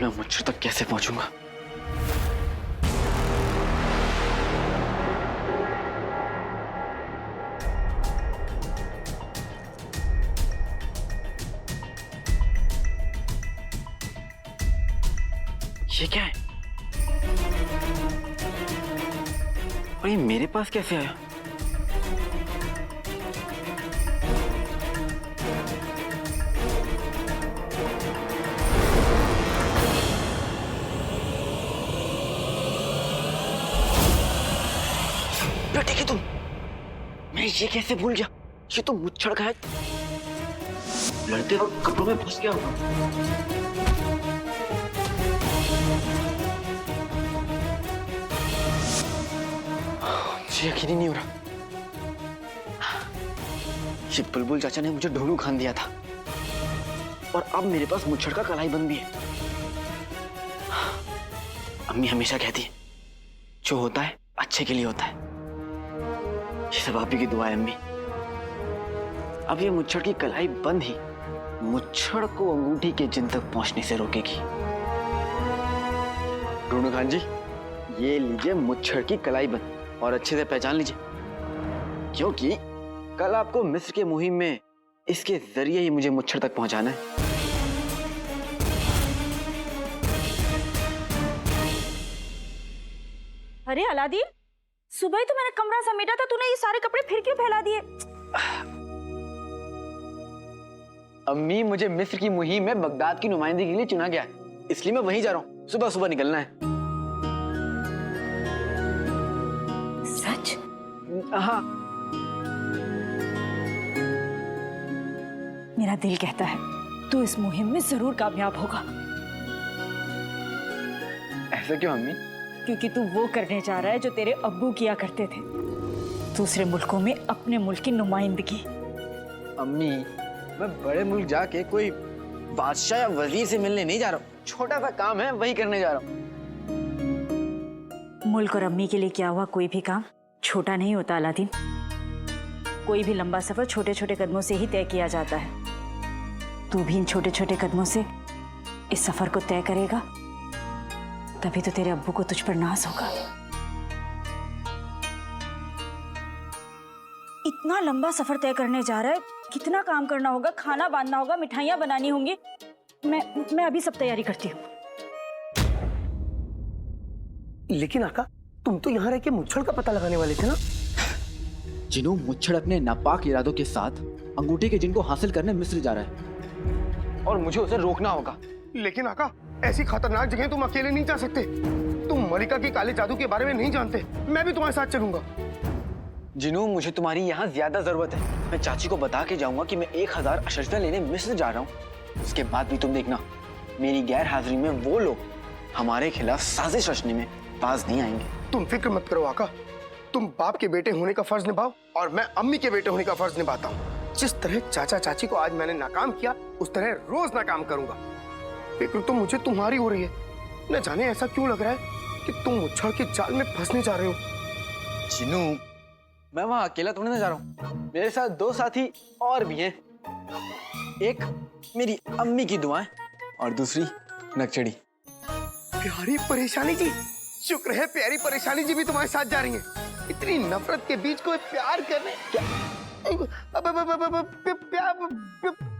मैं मच्छर तक कैसे पहुंचूंगा? ये क्या है? और ये मेरे पास कैसे आया? बेटे की तुम, मैं ये कैसे भूल गया? ये तो मुच्छड़ का है। लड़ते वक्त कपड़ों में फंस गया होगा। मुझे यकीन ही नहीं हो रहा। ये बुलबुल चाचा ने मुझे ढोलू खान दिया था और अब मेरे पास मुच्छड़ का कलाई बंद भी है। अम्मी हमेशा कहती है जो होता है अच्छे के लिए होता है। ये सब आप ही की दुआ है अम्मी। अब ये मुच्छड़ की कलाई बंद ही मुच्छड़ को अंगूठी के चिन्ह तक पहुंचने से रोकेगी। रोनू खान जी, ये लीजिए मुच्छड़ की कलाई बंद और अच्छे से पहचान लीजिए, क्योंकि कल आपको मिस्र के मुहिम में इसके जरिए ही मुझे मुच्छड़ तक पहुंचाना है। अरे अलादीन, सुबह ही तो मैंने कमरा समेटा था, तूने ये सारे कपड़े फिर क्यों फैला दिए? अम्मी, मुझे मिस्र की मुहिम में बगदाद की नुमाइंदगी के लिए चुना गया है, इसलिए मैं वहीं जा रहा हूँ। सुबह सुबह निकलना है। सच? हाँ। मेरा दिल कहता है तू इस मुहिम में जरूर कामयाब होगा। ऐसा क्यों अम्मी? क्योंकि तू वो करने जा रहा है जो तेरे अब्बू किया करते थे, दूसरे मुल्कों में अपने मुल्क की नुमाइंदगी। अम्मी, मैं बड़े मुल्क जाके कोई बादशाह या वजीर से मिलने नहीं जा रहा हूँ। छोटा सा काम है, वही करने जा रहा हूँ। मुल्क और अम्मी के लिए किया हुआ कोई भी काम छोटा नहीं होता अलादीन। कोई भी लंबा सफर छोटे छोटे कदमों से ही तय किया जाता है। तू भी इन छोटे छोटे कदमों से इस सफर को तय करेगा, तभी तो तेरे अब्बू को तुझ पर नाज होगा। इतना लंबा सफर तय करने जा रहा है, कितना काम करना होगा, खाना बांधना होगा, मिठाइयां बनानी होंगी। मैं अभी सब तैयारी करती हूँ। लेकिन आका, तुम तो यहाँ रह के मुच्छड़ का पता लगाने वाले थे ना? जिन्हों मुच्छड़ अपने नापाक इरादों के साथ अंगूठी के जिनको हासिल करने मिस्र जा रहा है और मुझे उसे रोकना होगा। लेकिन आका, ऐसी खतरनाक जगह तुम अकेले नहीं जा सकते। तुम मलिका के काले जादू के बारे में नहीं जानते। मैं भी तुम्हारे साथ चलूंगा। जिन्हों, मुझे तुम्हारी यहाँ ज्यादा जरूरत है। मैं चाची को बता के जाऊंगा कि मैं 1000 अशर्फियां लेने मिस्र जा रहा हूँ। उसके बाद भी तुम देखना, मेरी गैर हाजिरी में वो लोग हमारे खिलाफ साजिश रचने में बाज नहीं आएंगे। तुम फिक्र मत करो आका, तुम बाप के बेटे होने का फर्ज निभाओ और मैं अम्मी के बेटे होने का फर्ज निभाता हूँ। जिस तरह चाचा चाची को आज मैंने नाकाम किया, उस तरह रोज नाकाम करूंगा। फिक्र तो मुझे तुम्हारी हो रही है। न जाने ऐसा क्यों लग रहा है कि तुम मुच्छड़ के जाल में फंसने जा रहे हो। चिनू, मैं वहां अकेला थोड़ी ना जा रहा हूँ। मेरे साथ 2 साथी और भी हैं। एक मेरी अम्मी की दुआएं और दूसरी नक्चड़ी। प्यारी परेशानी जी, शुक्र है प्यारी परेशानी जी भी तुम्हारे साथ जा रही हैं। इतनी नफरत के बीच कोई प्यार करने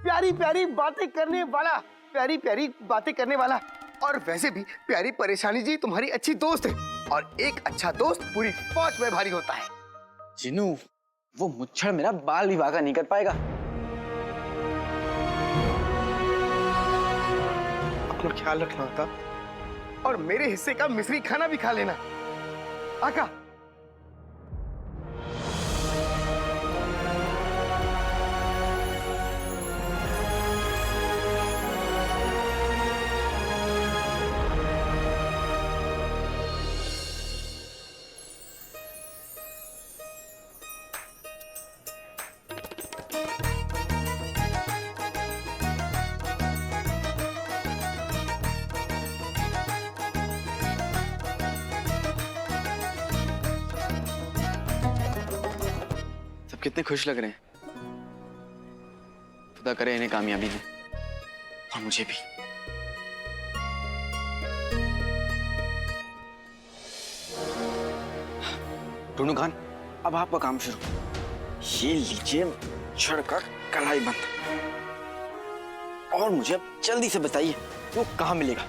प्यारी प्यारी बातें करने वाला, प्यारी प्यारी बातें करने वाला। और वैसे भी प्यारी परेशानी जी तुम्हारी अच्छी दोस्त है और एक अच्छा दोस्त पूरी फौज में भारी होता है। चिनू, वो मुच्छड़ मेरा बाल विवाह नहीं कर पाएगा। अपना ख्याल रखना था और मेरे हिस्से का मिस्री खाना भी खा लेना। आका, कितने खुश लग रहे हैं। खुदा करे इन्हें कामयाबी दे और मुझे भी। टुनू खान, अब आपका काम शुरू। ये लीजिए मुच्छड़ का कलाई बंद, और मुझे अब जल्दी से बताइए वो कहाँ मिलेगा,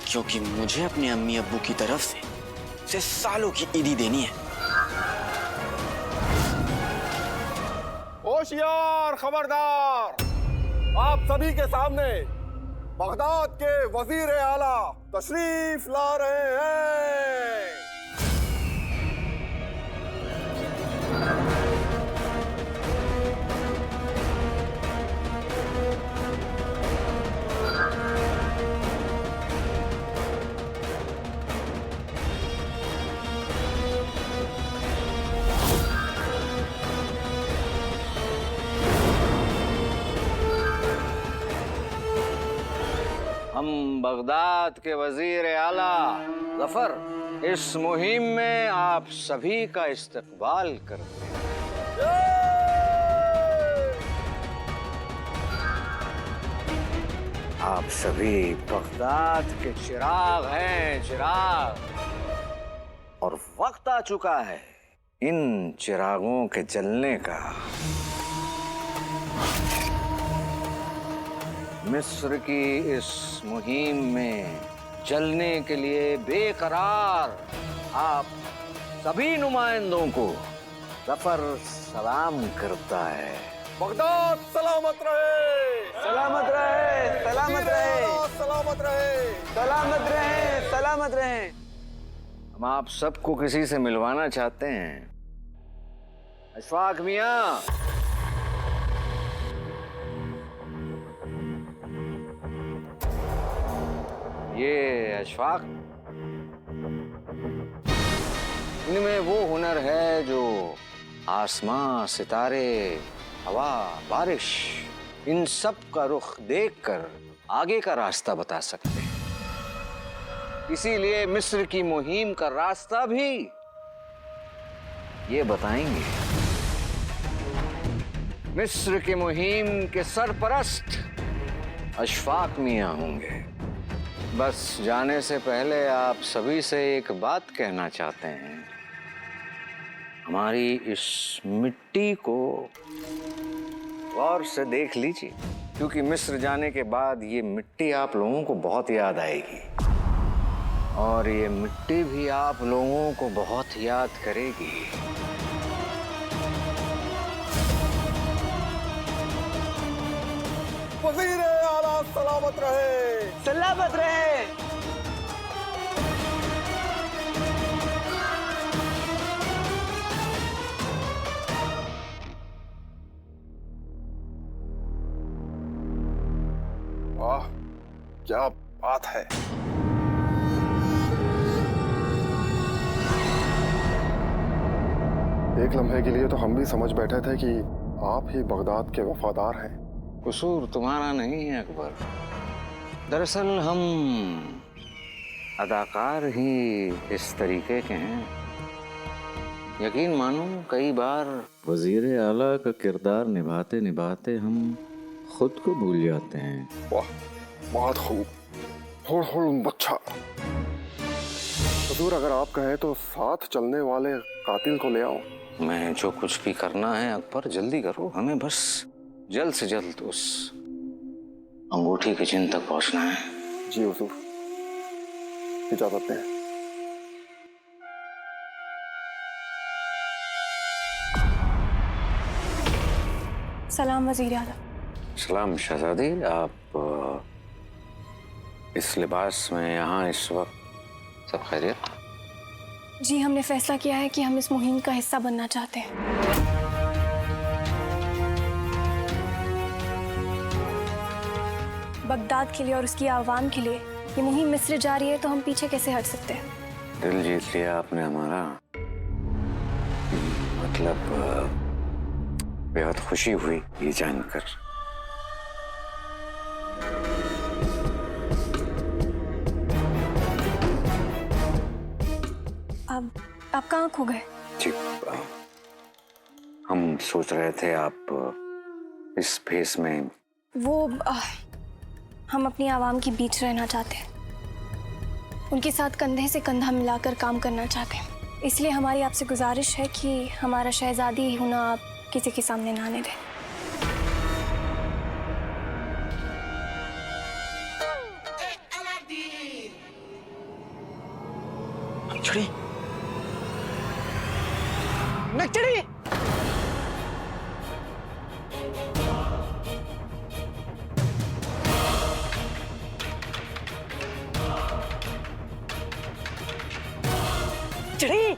क्योंकि मुझे अपने अम्मी अब्बू की तरफ से सालों की ईदी देनी है। होशियार, खबरदार, आप सभी के सामने बगदाद के वजीर आला तशरीफ ला रहे हैं। हम बगदाद के वजीर आला जफर इस मुहिम में आप सभी का इस्तकबाल करते हैं। आप सभी बगदाद के चिराग हैं, चिराग, और वक्त आ चुका है इन चिरागों के जलने का। मिस्र की इस मुहिम में चलने के लिए बेकरार आप सभी नुमाइंदों को जफर सलाम करता है। बगदाद सलामत रहे, सलामत रहे, सलामत रहे, सलामत रहे, सलामत रहे, सलामत रहे। हम आप सबको किसी से मिलवाना चाहते हैं। अशफाक मियां, ये अशफाक, इनमें वो हुनर है जो आसमां, सितारे, हवा, बारिश, इन सब का रुख देखकर आगे का रास्ता बता सकते हैं। इसीलिए मिस्र की मुहिम का रास्ता भी ये बताएंगे। मिस्र की मुहिम के सरपरस्त अशफाक मियां होंगे। बस जाने से पहले आप सभी से एक बात कहना चाहते हैं। हमारी इस मिट्टी को गौर से देख लीजिए, क्योंकि मिस्र जाने के बाद ये मिट्टी आप लोगों को बहुत याद आएगी, और ये मिट्टी भी आप लोगों को बहुत याद करेगी। वजीर आला सलामत रहे, सलामत रहे। वाह क्या बात है। एक लम्हे के लिए तो हम भी समझ बैठे थे कि आप ही बगदाद के वफादार हैं। कसूर तुम्हारा नहीं है अकबर। दरअसल हम अदाकार ही इस तरीके के हैं। यकीन मानो कई बार वजीर आला का किरदार निभाते निभाते हम खुद को भूल जाते हैं। वाह बहुत खूब, अच्छा। हुजूर अगर आप कहें तो साथ चलने वाले कातिल को ले आओ। मैं जो कुछ भी करना है अकबर जल्दी करो, हमें बस जल्द से जल्द उस अंगूठी के चिन्ह तक पहुंचना है। जी हुजूर, इजाजत दें। सलाम वजीर आला। सलाम शहजादी, आप इस लिबास में यहाँ इस वक्त सब खैरियत? जी हमने फैसला किया है कि हम इस मुहिम का हिस्सा बनना चाहते हैं। बगदाद के लिए और उसकी आवाम के लिए ये मुहिम मिस्र जा रही है, तो हम पीछे कैसे हट सकते हैं। दिल जीत लिया आपने हमारा। मतलब बेहद खुशी हुई ये जानकर। अब आप कहाँ खो गए? जी, हम सोच रहे थे आप इस भेस में। वो हम अपनी आवाम के बीच रहना चाहते हैं। उनके साथ कंधे से कंधा मिलाकर काम करना चाहते हैं। इसलिए हमारी आपसे गुजारिश है कि हमारा शहजादी होना आप किसी के सामने ना आने दें। नक्चड़ी, नक्चड़ी, नक्चड़ी,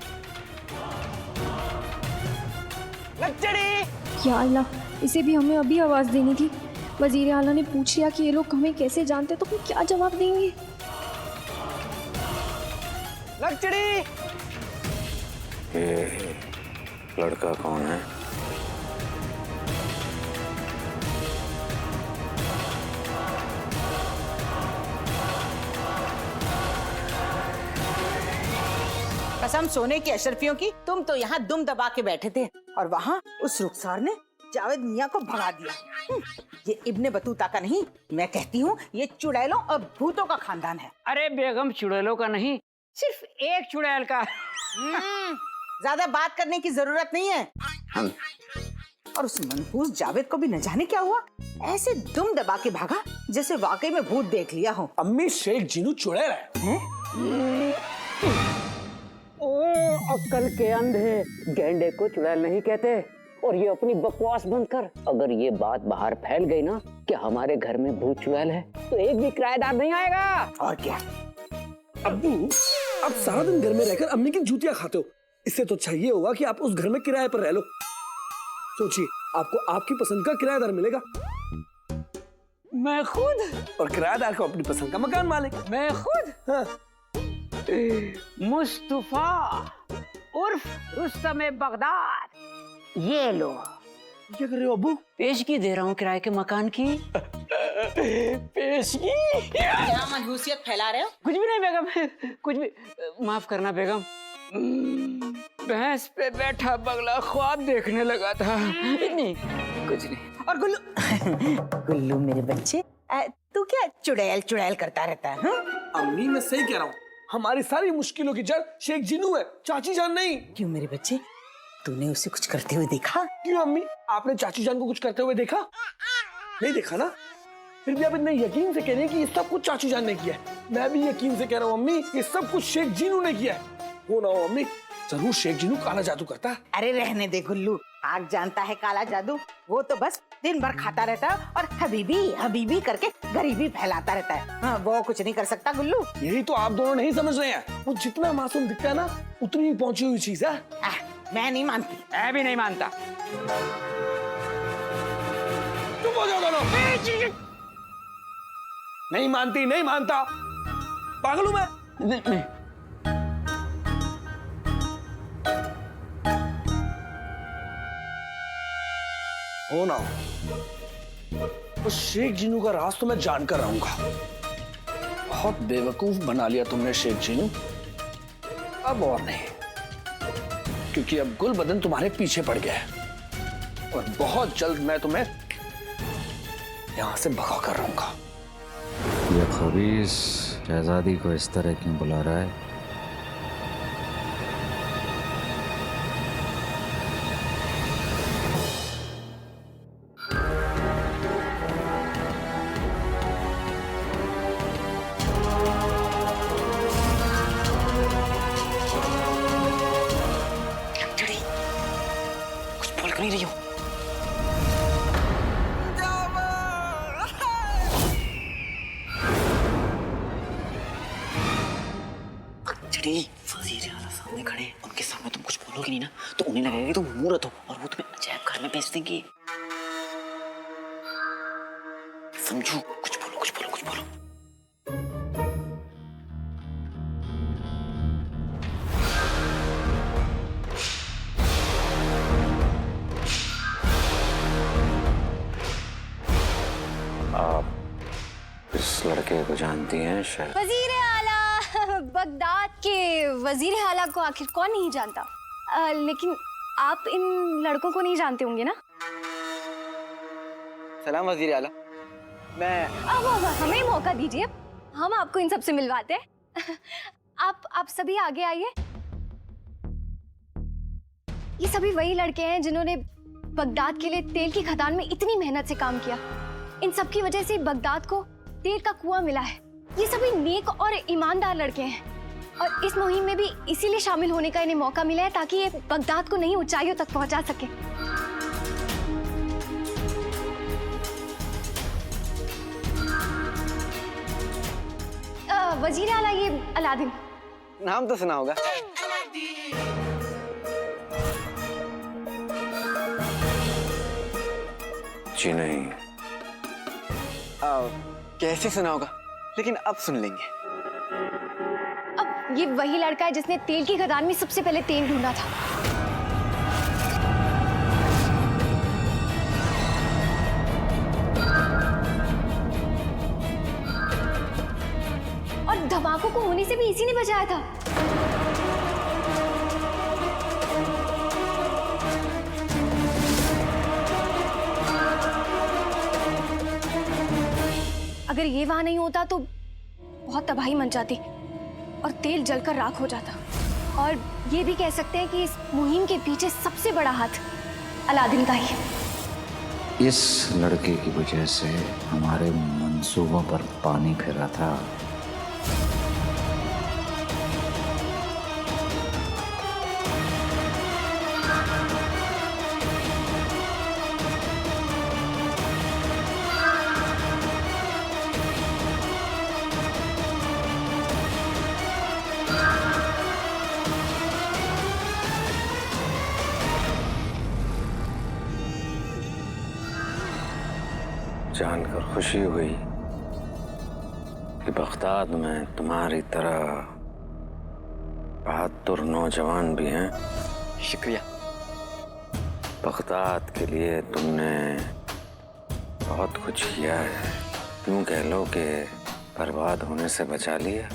नक्चड़ी। या अल्लाह, इसे भी हमें अभी आवाज़ देनी थी। वजीर आला ने पूछ लिया कि ये लोग हमें कैसे जानते, तो हम क्या जवाब देंगे? नक्चड़ी। ये लड़का कौन है? कसम सोने की अशरफियों की, तुम तो यहाँ दुम दबा के बैठे थे और वहाँ उस रुखसार ने जावेद मियाँ को भगा दिया। ये इब्ने बतूता का नहीं, मैं कहती हूँ ये चुड़ैलों और भूतों का खानदान है। अरे बेगम, चुड़ैलों का नहीं, सिर्फ एक चुड़ैल का। ज्यादा बात करने की जरूरत नहीं है। और उस मनहूस जावेद को भी न जाने क्या हुआ, ऐसे दुम दबा के भागा जैसे वाकई में भूत देख लिया हो। अम्मी, शेख जिनू चुड़ैल है। ओ अक्ल के अंधे, गैंडे को चुड़ैल नहीं कहते। और ये अपनी बकवास बंद कर। अगर ये बात बाहर फैल गई ना कि हमारे घर में भूत चुड़ैल है, तो एक भी किराएदार नहीं आएगा। और क्या? अब्बू, आप सारा दिन घर में रहकर अम्मी की जूतियां खाते हो। इससे तो अच्छा ये होगा कि आप उस घर में किराए पर रह लो। सोचिए, आपको आपकी पसंद का किराएदार मिलेगा। मैं खुद। और किराएदार को अपनी पसंद का मकान मालिक। मैं खुद। हाँ। मुस्तफा उर्फ रुस्तम बगदाद, ये लो। क्या कर रहे हो अब्बू? पेशगी दे रहा हूँ किराए के मकान की। पेशगी? क्या मनहूसियत फैला रहे हो? कुछ भी नहीं बेगम, कुछ भी। माफ करना बेगम, भैंस पे बैठा बगला ख्वाब देखने लगा था। नहीं, कुछ नहीं। और गुल्लू गुल्लू मेरे बच्चे, तू क्या चुड़ैल चुड़ैल करता रहता है? हाँ? अम्मी, मैं सही कह रहा हूँ। हमारी सारी मुश्किलों की जड़ शेख जिनू है, चाची जान नहीं। क्यों मेरे बच्चे, तूने उसे कुछ करते हुए देखा? क्यों अम्मी, आपने चाची जान को कुछ करते हुए देखा? नहीं देखा ना? फिर भी आप इतने यकीन से कह रही हैं कि ये सब कुछ चाची जान ने किया है। मैं भी यकीन से कह रहा हूँ अम्मी, ये सब कुछ शेख जिनू ने किया है। हो ना हो अम्मी, जरूर शेख जिनू काला जादू करता है। अरे रहने दे गुल्लू, आग जानता है काला जादू। वो तो बस दिन भर खाता रहता है और हबीबी हबीबी करके गरीबी फैलाता रहता है। हाँ, वो कुछ नहीं कर सकता गुल्लू। यही तो आप दोनों नहीं समझ रहे हैं। वो जितना मासूम दिखता है ना, उतनी ही पहुंची हुई चीज है। मैं नहीं मानती। मैं भी नहीं मानता। चुप हो जाओ दोनों। नहीं मानती, नहीं मानता। पागल हूं मैं? नहीं। हो ना हो, उस शेख जिनू का राज तो मैं जानकर रहूंगा। बहुत बेवकूफ बना लिया तुमने शेख जिनू। अब और नहीं, क्योंकि अब गुल बदन तुम्हारे पीछे पड़ गया है और बहुत जल्द मैं तुम्हें यहां से भगा कर रहूंगा। ये खबीस शहजादी को इस तरह क्यों बुला रहा है? कुछ बोल नहीं रही हो। वजीर आला सामने खड़े, उनके सामने तुम कुछ बोलोगे नहीं ना, तो उन्हें लगेगा कि तुम मूर्त हो और वो तुम्हें अजायब घर में भेज देंगे। समझो, कुछ बोलो, कुछ बोलो, कुछ बोलो। आप इस लड़के को जानती हैं शायद? वजीर आला बगदाद के वजीर आला को आखिर कौन नहीं जानता। लेकिन आप इन लड़कों को नहीं जानते होंगे ना? सलाम वजीर आला। मैं अब हमें मौका दीजिए, हम आपको इन सबसे मिलवाते हैं। आप सभी आगे आइए। ये सभी वही लड़के हैं जिन्होंने बगदाद के लिए तेल की खदान में इतनी मेहनत से काम किया। इन सब की वजह से बगदाद को तेल का कुआं मिला है। ये सभी नेक और ईमानदार लड़के हैं और इस मुहिम में भी इसीलिए शामिल होने का इन्हें मौका मिला है ताकि ये बगदाद को नई ऊंचाइयों तक पहुंचा सके। वजीर आला ये अलादीन। नाम तो सुना होगा। जी नहीं। कैसे सुना होगा, लेकिन अब सुन लेंगे। अब ये वही लड़का है जिसने तेल की खदान में सबसे पहले तेल ढूंढा था। और धमाकों को होने से भी इसी ने बचाया था। अगर ये वहां नहीं होता तो बहुत तबाही मच जाती और तेल जलकर राख हो जाता। और ये भी कह सकते हैं कि इस मुहिम के पीछे सबसे बड़ा हाथ अलादीन का ही है। इस लड़के की वजह से हमारे मंसूबों पर पानी फिरा था। जानकर खुशी हुई कि बगदाद में तुम्हारी तरह बहादुर नौजवान भी हैं। शुक्रिया। बगदाद के लिए तुमने बहुत कुछ किया है, क्यों कह लो कि बर्बाद होने से बचा लिया।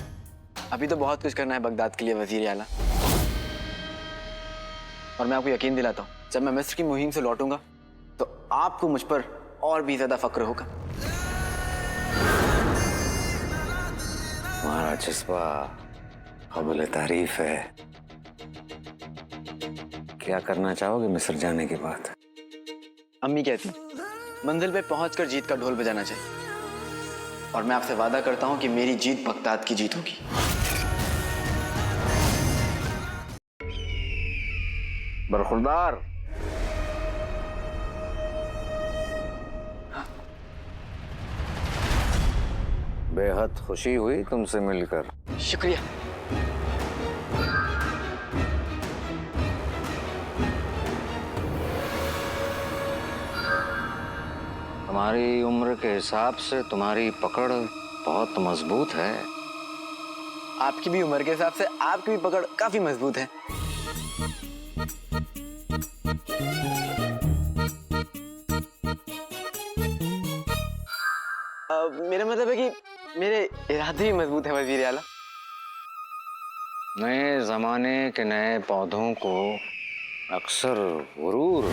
अभी तो बहुत कुछ करना है बगदाद के लिए वजीर आला। और मैं आपको यकीन दिलाता हूँ, जब मैं मिस्र की मुहिम से लौटूंगा तो आपको मुझ पर और भी ज्यादा फक्र होगा। तुम्हारा जज्बा काबिल तारीफ है। क्या करना चाहोगे मिस्र जाने के बाद? अम्मी कहती मंजिल पे पहुंचकर जीत का ढोल बजाना चाहिए, और मैं आपसे वादा करता हूं कि मेरी जीत बगदाद की जीत होगी। बरखुरदार, बेहद खुशी हुई तुमसे मिलकर। शुक्रिया। तुम्हारी उम्र के हिसाब से तुम्हारी पकड़ बहुत मजबूत है। आपकी भी उम्र के हिसाब से आपकी भी पकड़ काफी मजबूत है। मेरा मतलब है कि मेरे इरादे भी मजबूत हैं वजीर आला। नए जमाने के नए पौधों को अक्सर गुरूर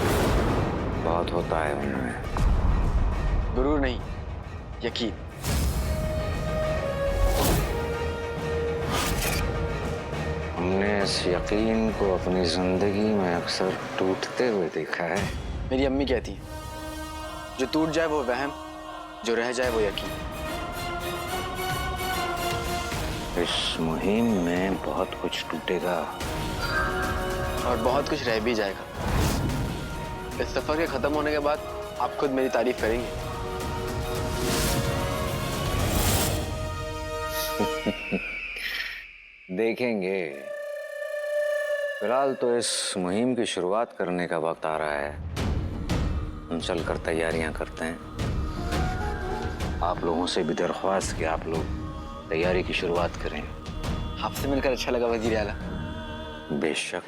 बहुत होता है उनमें। गुरूर नहीं, यकीन। हमने इस यकीन को अपनी जिंदगी में अक्सर टूटते हुए देखा है। मेरी अम्मी कहती है, जो टूट जाए वो वहम, जो रह जाए वो यकीन। इस मुहिम में बहुत कुछ टूटेगा और बहुत कुछ रह भी जाएगा। इस सफर के खत्म होने के बाद आप खुद मेरी तारीफ करेंगे। देखेंगे। फिलहाल तो इस मुहिम की शुरुआत करने का वक्त आ रहा है। हम चलकर तैयारियां करते हैं। आप लोगों से भी दरख्वास्त कि आप लोग तैयारी की शुरुआत करें। आपसे मिलकर अच्छा लगा वजीर आला। बेशक।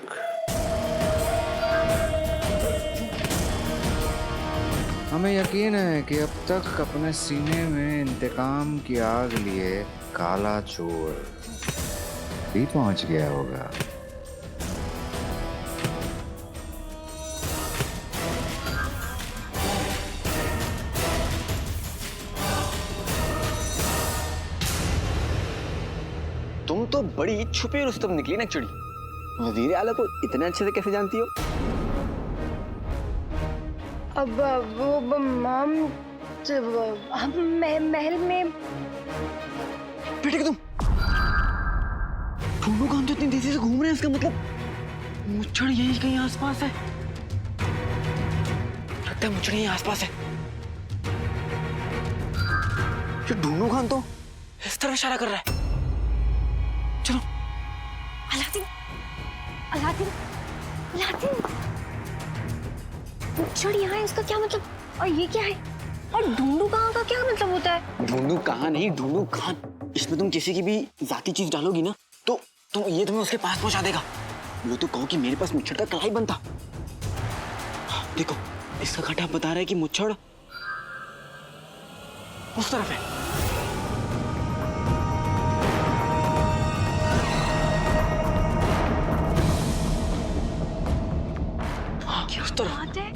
हमें यकीन है कि अब तक अपने सीने में इंतकाम की आग लिए काला चोर भी पहुंच गया होगा। तुम तो बड़ी छुपी रुस्तम निकली ना चिड़ी। वजीर आला को इतने अच्छे से कैसे जानती हो? अब वो मॉम हम महल में। बेटे तुम दोनों काम तो इतनी तेजी से घूम रहे हैं, इसका मतलब मुच्छड़ यही कहीं आसपास है। लगता है मुच्छड़ यहीं आसपास है। ये दोनों खान तो इस तरफ इशारा कर रहा है। चलो। अलादीन, अलादीन, अलादीन, मुच्छड़ यहाँ है, इसका क्या मतलब? और ये क्या है? और ढूंढू कहाँ का क्या मतलब होता है? ढूंढू कहाँ नहीं, ढूंढू खान। इसमें तुम किसी की भी जाती चीज डालोगी ना तो ये तुम्हें उसके पास पहुंचा देगा। वो तो कहो कि मेरे पास मुच्छड़ का कलाई बनता। देखो इसका खटा बता रहा है कि मुच्छड़ उस तरफ है। हाँ, उस तरफ। बात है।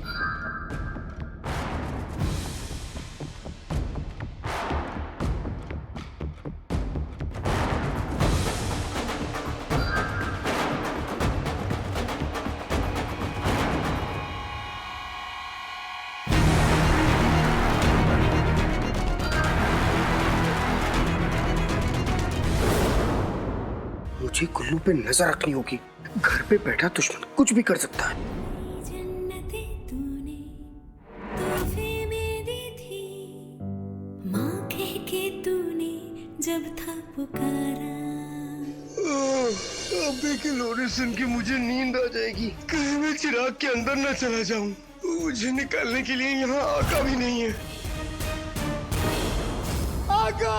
मुझे गुल्लू पे नजर रखनी होगी। घर पे बैठा दुश्मन कुछ भी कर सकता है। जब था पुकारा अबे के लोरे सुन के मुझे नींद आ जाएगी। कहीं मैं चिराग के अंदर न चला जाऊं। मुझे निकालने के लिए यहाँ आका भी नहीं है। आका!